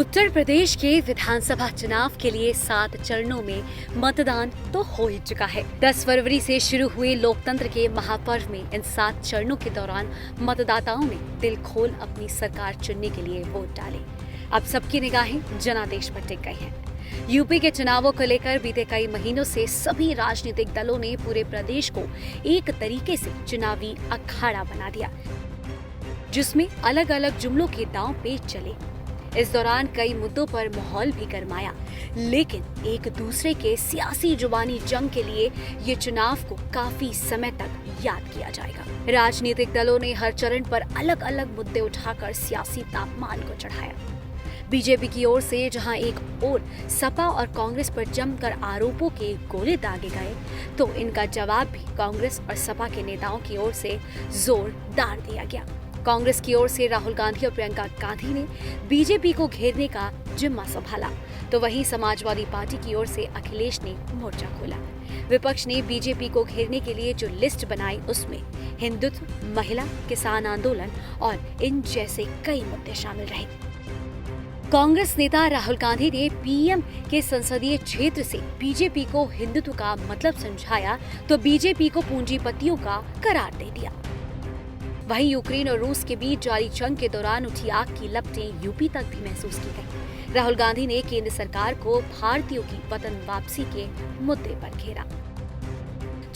उत्तर प्रदेश के विधानसभा चुनाव के लिए 7 चरणों में मतदान तो हो ही चुका है। 10 फरवरी से शुरू हुए लोकतंत्र के महापर्व में इन 7 चरणों के दौरान मतदाताओं ने दिल खोल अपनी सरकार चुनने के लिए वोट डाले। अब सबकी निगाहें जनादेश पर टिक गई हैं। यूपी के चुनावों को लेकर बीते कई महीनों से सभी राजनीतिक दलों ने पूरे प्रदेश को एक तरीके से चुनावी अखाड़ा बना दिया, जिसमें अलग अलग जुमलों के दांव पेच चले। इस दौरान कई मुद्दों पर माहौल भी गरमाया, लेकिन एक दूसरे के सियासी जुबानी जंग के लिए ये चुनाव को काफी समय तक याद किया जाएगा। राजनीतिक दलों ने हर चरण पर अलग अलग मुद्दे उठाकर सियासी तापमान को चढ़ाया। बीजेपी की ओर से जहां एक ओर सपा और कांग्रेस पर जमकर आरोपों के गोले दागे गए, तो इनका जवाब भी कांग्रेस और सपा के नेताओं की ओर से जोरदार दिया गया। कांग्रेस की ओर से राहुल गांधी और प्रियंका गांधी ने बीजेपी को घेरने का जिम्मा संभाला, तो वहीं समाजवादी पार्टी की ओर से अखिलेश ने मोर्चा खोला। विपक्ष ने बीजेपी को घेरने के लिए जो लिस्ट बनाई, उसमें हिंदुत्व, महिला, किसान आंदोलन और इन जैसे कई मुद्दे शामिल रहे। कांग्रेस नेता राहुल गांधी ने पीएम के संसदीय क्षेत्र से बीजेपी को हिंदुत्व का मतलब समझाया, तो बीजेपी को पूंजीपतियों का करार दे दिया। वहीं यूक्रेन और रूस के बीच जारी जंग के दौरान उठी आग की लपटें यूपी तक भी महसूस की गई। राहुल गांधी ने केंद्र सरकार को भारतीयों की वतन वापसी के मुद्दे पर घेरा।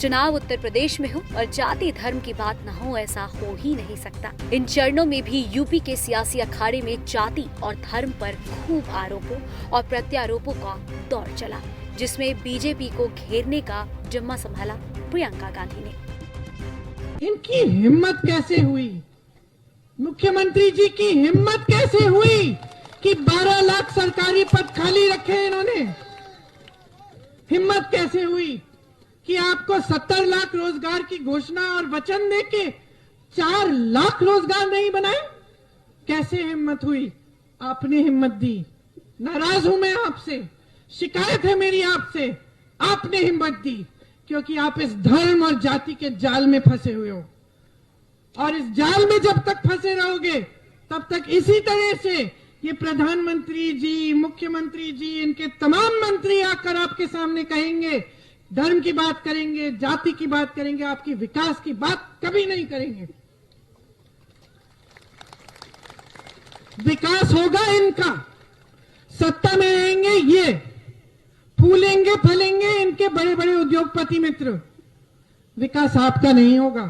चुनाव उत्तर प्रदेश में हो और जाति धर्म की बात न हो, ऐसा हो ही नहीं सकता। इन चरणों में भी यूपी के सियासी अखाड़े में जाति और धर्म पर खूब आरोपों और प्रत्यारोपों का दौर चला, जिसमें बीजेपी को घेरने का जिम्मा संभाला प्रियंका गांधी ने। इनकी हिम्मत कैसे हुई, मुख्यमंत्री जी की हिम्मत कैसे हुई कि 12 लाख सरकारी पद खाली रखे इन्होंने? हिम्मत कैसे हुई कि आपको 70 लाख रोजगार की घोषणा और वचन देके 4 लाख रोजगार नहीं बनाए? कैसे हिम्मत हुई? आपने हिम्मत दी। नाराज हूं मैं आपसे, शिकायत है मेरी आपसे। आपने हिम्मत दी क्योंकि आप इस धर्म और जाति के जाल में फंसे हुए हो, और इस जाल में जब तक फंसे रहोगे तब तक इसी तरह से ये प्रधानमंत्री जी, मुख्यमंत्री जी, इनके तमाम मंत्री आकर आपके सामने कहेंगे, धर्म की बात करेंगे, जाति की बात करेंगे, आपकी विकास की बात कभी नहीं करेंगे। विकास होगा इनका, सत्ता में रहेंगे ये, फूलेंगे फलेंगे इनके बड़े बड़े उद्योगपति मित्र, विकास आपका नहीं होगा।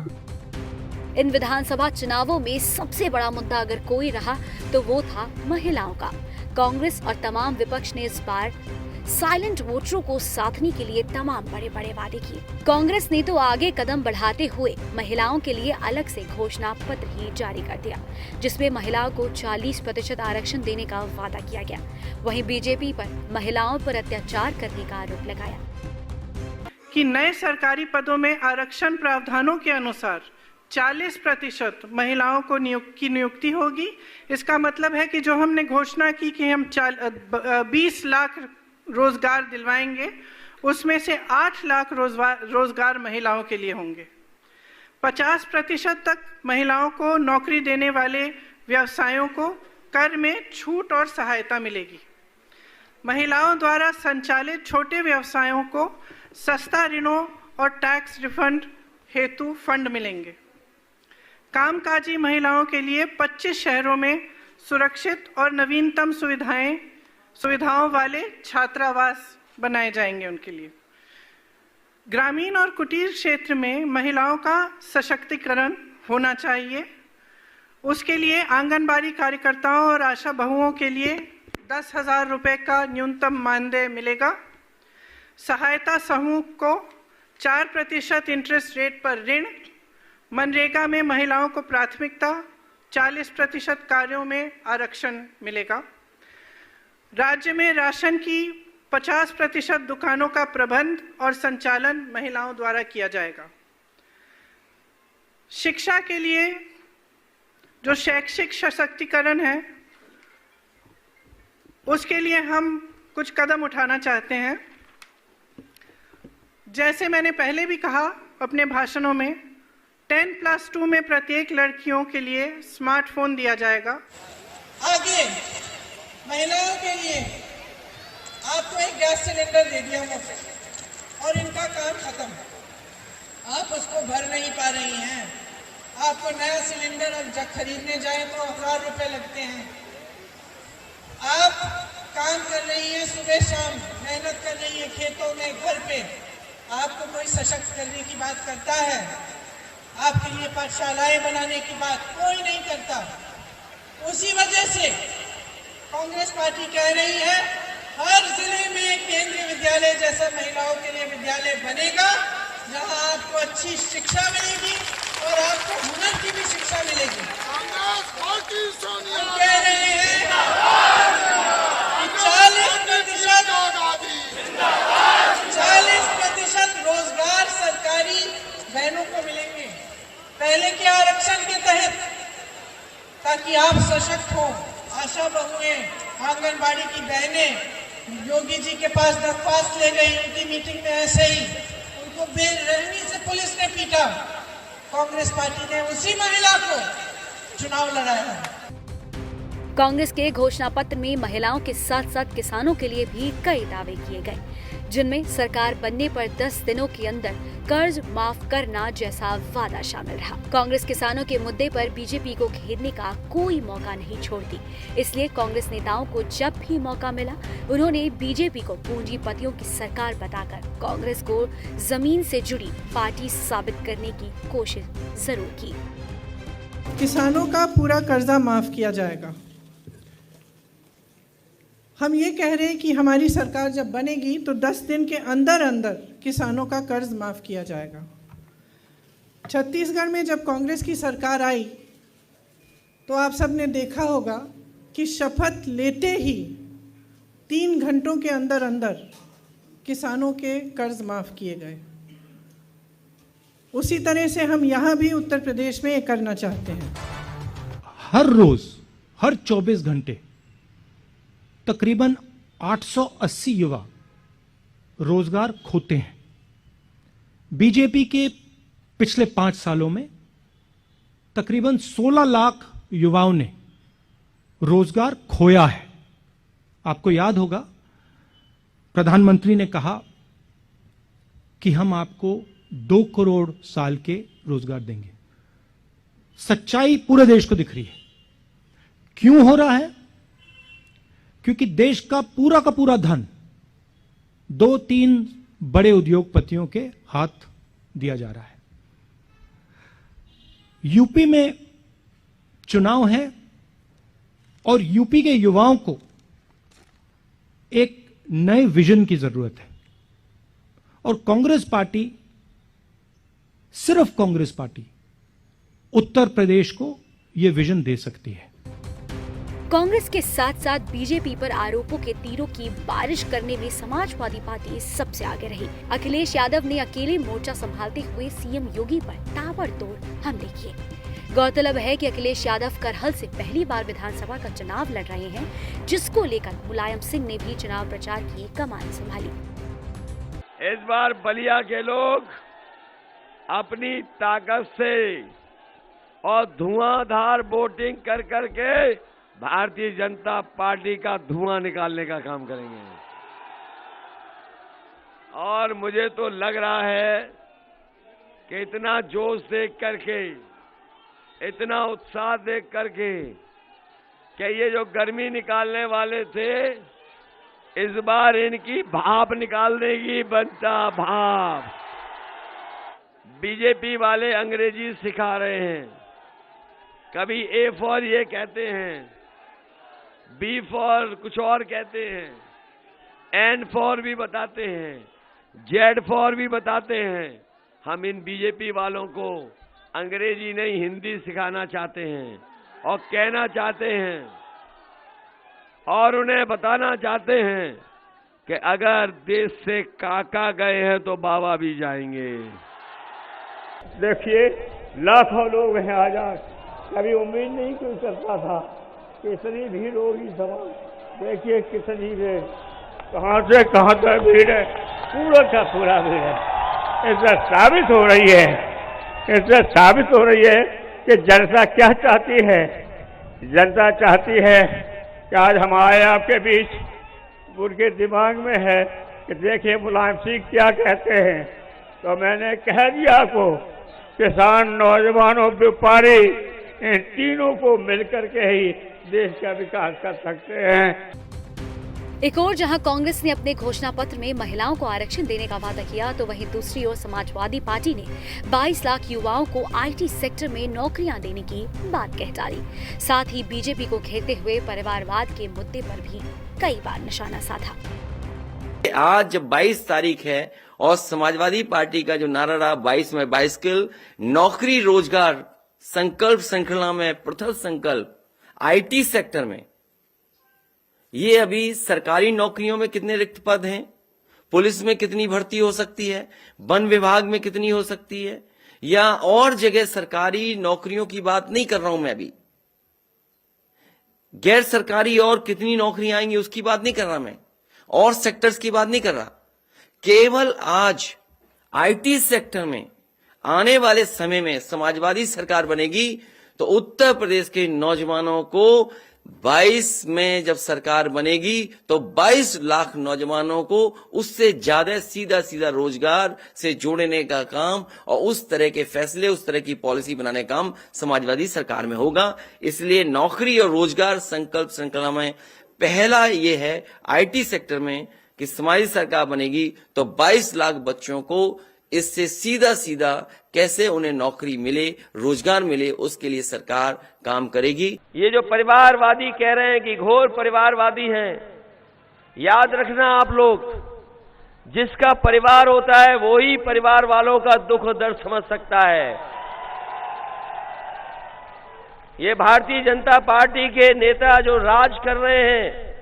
इन विधानसभा चुनावों में सबसे बड़ा मुद्दा अगर कोई रहा तो वो था महिलाओं का। कांग्रेस और तमाम विपक्ष ने इस बार साइलेंट वोटरों को साधने के लिए तमाम बड़े बड़े वादे किए। कांग्रेस ने तो आगे कदम बढ़ाते हुए महिलाओं के लिए अलग से घोषणा पत्र ही जारी कर दिया, जिसमें महिलाओं को 40% आरक्षण देने का वादा किया गया। वहीं बीजेपी पर महिलाओं पर अत्याचार करने का आरोप लगाया कि नए सरकारी पदों में आरक्षण प्रावधानों के अनुसार 40% महिलाओं को नियुक्ति होगी। इसका मतलब है कि जो हमने घोषणा की कि हम 20 लाख रोजगार दिलवाएंगे, उसमें से 8 लाख रोजगार महिलाओं के लिए होंगे। 50% तक महिलाओं को नौकरी देने वाले व्यवसायों को कर में छूट और सहायता मिलेगी। महिलाओं द्वारा संचालित छोटे व्यवसायों को सस्ता ऋणों और टैक्स रिफंड हेतु फंड मिलेंगे। कामकाजी महिलाओं के लिए 25 शहरों में सुरक्षित और नवीनतम सुविधाओं वाले छात्रावास बनाए जाएंगे उनके लिए। ग्रामीण और कुटीर क्षेत्र में महिलाओं का सशक्तिकरण होना चाहिए। उसके लिए आंगनबाड़ी कार्यकर्ताओं और आशा बहुओं के लिए 10,000 रुपए का न्यूनतम मानदेय मिलेगा। सहायता समूह को 4% इंटरेस्ट रेट पर ऋण। मनरेगा में महिलाओं को प्राथमिकता, 40% कार्यों में आरक्षण मिलेगा। राज्य में राशन की 50% दुकानों का प्रबंध और संचालन महिलाओं द्वारा किया जाएगा। शिक्षा के लिए जो शैक्षिक सशक्तिकरण है, उसके लिए हम कुछ कदम उठाना चाहते हैं। जैसे मैंने पहले भी कहा अपने भाषणों में, 10+2 में प्रत्येक लड़कियों के लिए स्मार्टफोन दिया जाएगा। आगे महिलाओं के लिए आपको एक गैस सिलेंडर दे दिया मुफ्त और इनका काम खत्म। आप उसको भर नहीं पा रही हैं। आपको नया सिलेंडर अब जब खरीदने जाए तो 1000 रुपए लगते हैं। आप काम कर रही हैं, सुबह शाम मेहनत कर रही हैं खेतों में, घर पे। आपको कोई सशक्त करने की बात करता है? आपके लिए पाठशालाएं बनाने की बात कोई नहीं करता। उसी वजह से कांग्रेस पार्टी कह रही है हर जिले में केंद्रीय विद्यालय जैसा महिलाओं के लिए विद्यालय बनेगा, जहां आपको अच्छी शिक्षा मिलेगी और आपको हुनर की भी शिक्षा मिलेगी। हम कह रहे हैं कि 40% रोजगार सरकारी बहनों को मिलेंगे पहले के आरक्षण के तहत, ताकि आप सशक्त हो। आशा बहुएं, आंगनबाड़ी की बहनें योगी जी के पास दरख्वास्त ले गई, उनकी मीटिंग में ऐसे ही उनको बेरहमी से पुलिस ने पीटा। कांग्रेस पार्टी ने उसी महिला को चुनाव लड़ाया। कांग्रेस के घोषणा पत्र में महिलाओं के साथ साथ किसानों के लिए भी कई दावे किए गए, जिनमें सरकार बनने पर 10 दिनों के अंदर कर्ज माफ करना जैसा वादा शामिल रहा। कांग्रेस किसानों के मुद्दे पर बीजेपी को घेरने का कोई मौका नहीं छोड़ती, इसलिए कांग्रेस नेताओं को जब भी मौका मिला उन्होंने बीजेपी को पूंजीपतियों की सरकार बताकर कांग्रेस को जमीन से जुड़ी पार्टी साबित करने की कोशिश जरूर की। किसानों का पूरा कर्जा माफ किया जाएगा। हम ये कह रहे हैं कि हमारी सरकार जब बनेगी तो 10 दिन के अंदर अंदर किसानों का कर्ज माफ किया जाएगा। छत्तीसगढ़ में जब कांग्रेस की सरकार आई तो आप सब ने देखा होगा कि शपथ लेते ही 3 घंटों के अंदर अंदर किसानों के कर्ज माफ किए गए। उसी तरह से हम यहाँ भी उत्तर प्रदेश में ये करना चाहते हैं। हर रोज, हर 24 घंटे तकरीबन 880 युवा रोजगार खोते हैं। बीजेपी के पिछले 5 सालों में तकरीबन 16 लाख युवाओं ने रोजगार खोया है। आपको याद होगा प्रधानमंत्री ने कहा कि हम आपको 2 करोड़ साल के रोजगार देंगे। सच्चाई पूरे देश को दिख रही है। क्यों हो रहा है? क्योंकि देश का पूरा धन 2-3 बड़े उद्योगपतियों के हाथ दिया जा रहा है। यूपी में चुनाव है और यूपी के युवाओं को एक नए विजन की जरूरत है और कांग्रेस पार्टी, सिर्फ कांग्रेस पार्टी उत्तर प्रदेश को यह विजन दे सकती है। कांग्रेस के साथ साथ बीजेपी पर आरोपों के तीरों की बारिश करने में समाजवादी पार्टी सबसे आगे रही। अखिलेश यादव ने अकेले मोर्चा संभालते हुए सीएम योगी पर ताबड़तोड़ हमले किए। गौरतलब है कि अखिलेश यादव करहल से पहली बार विधानसभा का चुनाव लड़ रहे हैं, जिसको लेकर मुलायम सिंह ने भी चुनाव प्रचार की कमान संभाली। इस बार बलिया के लोग अपनी ताकत से और धुआंधार वोटिंग कर करके भारतीय जनता पार्टी का धुआं निकालने का काम करेंगे। और मुझे तो लग रहा है कि इतना जोश देख करके, इतना उत्साह देख करके कि ये जो गर्मी निकालने वाले थे, इस बार इनकी भाप निकाल देगी, बनता भाप। बीजेपी वाले अंग्रेजी सिखा रहे हैं। कभी ए फॉर ये कहते हैं, बी फॉर कुछ और कहते हैं, एन फॉर भी बताते हैं, जेड फॉर भी बताते हैं। हम इन बीजेपी वालों को अंग्रेजी नहीं हिंदी सिखाना चाहते हैं और कहना चाहते हैं और उन्हें बताना चाहते हैं कि अगर देश से काका गए हैं तो बाबा भी जाएंगे। देखिए लाखों लोग हैं आज। कभी उम्मीद नहीं कोई करता था कि इतनी भीड़ होगी सभा। देखिए कितनी भीड़, कहाँ से कहाँ तक भीड़ है, पूरा का पूरा भीड़ है। इससे साबित हो रही है, इससे साबित हो रही है कि जनता क्या चाहती है। जनता चाहती है कि आज हम आए आपके बीच। उनके दिमाग में है कि देखिए मुलायम सिंह क्या कहते हैं, तो मैंने कह दिया आपको, किसान, नौजवानों, व्यापारी, इन तीनों को मिलकर के ही देश का विकास कर सकते हैं। एक और जहां कांग्रेस ने अपने घोषणा पत्र में महिलाओं को आरक्षण देने का वादा किया, तो वहीं दूसरी ओर समाजवादी पार्टी ने 22 लाख युवाओं को आईटी सेक्टर में नौकरियां देने की बात कह डाली। साथ ही बीजेपी को घेरते हुए परिवारवाद के मुद्दे पर भी कई बार निशाना साधा। आज जब 22 तारीख है और समाजवादी पार्टी का जो नारा रहा 22 में 22 किल, नौकरी रोजगार संकल्प श्रृंखला में प्रथम संकल्प आईटी सेक्टर में, ये अभी सरकारी नौकरियों में कितने रिक्त पद हैं, पुलिस में कितनी भर्ती हो सकती है, वन विभाग में कितनी हो सकती है, या और जगह सरकारी नौकरियों की बात नहीं कर रहा हूं मैं अभी, गैर सरकारी और कितनी नौकरियां आएंगी उसकी बात नहीं कर रहा मैं, और सेक्टर्स की बात नहीं कर रहा। केवल आज आईटी सेक्टर में आने वाले समय में समाजवादी सरकार बनेगी तो उत्तर प्रदेश के नौजवानों को 22 में जब सरकार बनेगी तो 22 लाख नौजवानों को उससे ज्यादा सीधा सीधा रोजगार से जोड़ने का काम और उस तरह के फैसले, उस तरह की पॉलिसी बनाने का काम समाजवादी सरकार में होगा। इसलिए नौकरी और रोजगार संकल्प श्रृंखला में पहला ये है आईटी सेक्टर में कि समाजवादी सरकार बनेगी तो 22 लाख बच्चों को इससे सीधा सीधा कैसे उन्हें नौकरी मिले, रोजगार मिले, उसके लिए सरकार काम करेगी। ये जो परिवारवादी कह रहे हैं कि घोर परिवारवादी हैं, याद रखना आप लोग, जिसका परिवार होता है वो ही परिवार वालों का दुख दर्द समझ सकता है। ये भारतीय जनता पार्टी के नेता जो राज कर रहे हैं,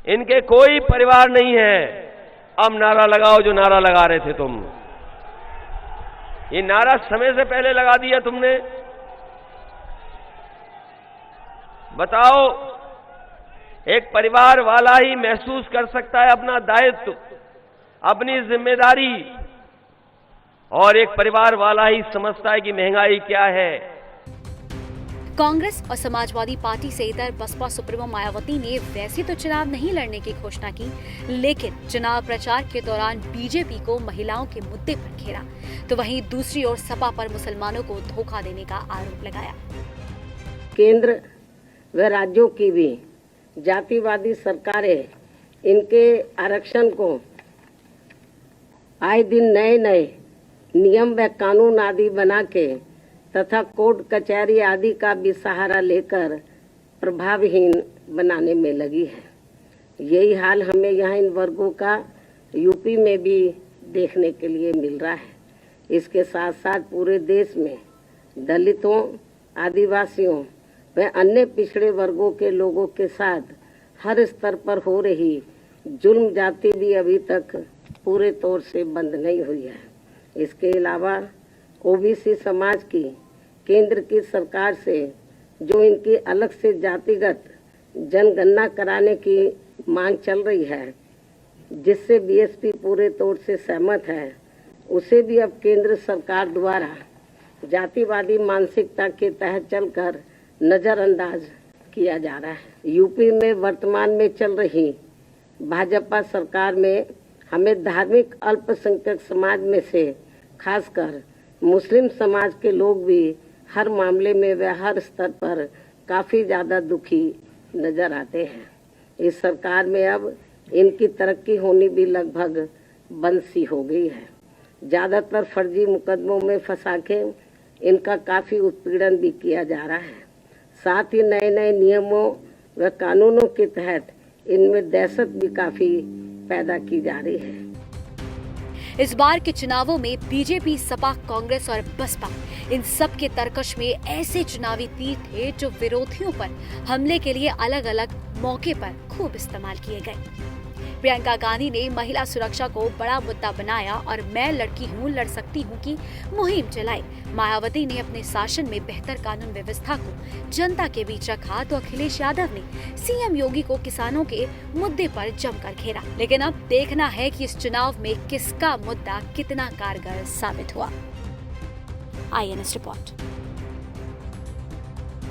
इनके कोई परिवार नहीं है। अब नारा लगाओ जो नारा लगा रहे थे तुम, ये नारा समय से पहले लगा दिया तुमने। बताओ, एक परिवार वाला ही महसूस कर सकता है अपना दायित्व, अपनी जिम्मेदारी, और एक परिवार वाला ही समझता है कि महंगाई क्या है। कांग्रेस और समाजवादी पार्टी से इधर बसपा सुप्रीमो मायावती ने वैसे तो चुनाव नहीं लड़ने की घोषणा की, लेकिन चुनाव प्रचार के दौरान बीजेपी को महिलाओं के मुद्दे पर घेरा, तो वहीं दूसरी ओर सपा पर मुसलमानों को धोखा देने का आरोप लगाया। केंद्र व राज्यों की भी जातिवादी सरकारें इनके आरक्षण को आए दिन नए नए नियम व कानून आदि बना के तथा कोर्ट कचहरी आदि का भी सहारा लेकर प्रभावहीन बनाने में लगी है। यही हाल हमें यहाँ इन वर्गों का यूपी में भी देखने के लिए मिल रहा है। इसके साथ साथ पूरे देश में दलितों, आदिवासियों व अन्य पिछड़े वर्गों के लोगों के साथ हर स्तर पर हो रही जुल्म जाति भी अभी तक पूरे तौर से बंद नहीं हुई है। इसके अलावा ओबीसी समाज की केंद्र की सरकार से जो इनकी अलग से जातिगत जनगणना कराने की मांग चल रही है, जिससे बीएसपी पूरे तौर से सहमत है, उसे भी अब केंद्र सरकार द्वारा जातिवादी मानसिकता के तहत चलकर नजरअंदाज किया जा रहा है। यूपी में वर्तमान में चल रही भाजपा सरकार में हमें धार्मिक अल्पसंख्यक समाज में से खासकर मुस्लिम समाज के लोग भी हर मामले में व हर स्तर पर काफी ज्यादा दुखी नजर आते हैं। इस सरकार में अब इनकी तरक्की होनी भी लगभग बंद सी हो गई है। ज्यादातर फर्जी मुकदमों में फंसा के इनका काफी उत्पीड़न भी किया जा रहा है। साथ ही नए नए नियमों व कानूनों के तहत इनमें दहशत भी काफी पैदा की जा रही है। इस बार के चुनावों में बीजेपी, सपा, कांग्रेस और बसपा, इन सब के तरकश में ऐसे चुनावी तीर थे जो विरोधियों पर हमले के लिए अलग अलग मौके पर खूब इस्तेमाल किए गए। प्रियंका गांधी ने महिला सुरक्षा को बड़ा मुद्दा बनाया और मैं लड़की हूँ, लड़ सकती हूँ की मुहिम चलाई। मायावती ने अपने शासन में बेहतर कानून व्यवस्था को जनता के बीच रखा, तो अखिलेश यादव ने सीएम योगी को किसानों के मुद्दे पर जमकर घेरा। लेकिन अब देखना है कि इस चुनाव में किसका मुद्दा कितना कारगर साबित हुआ। INS report.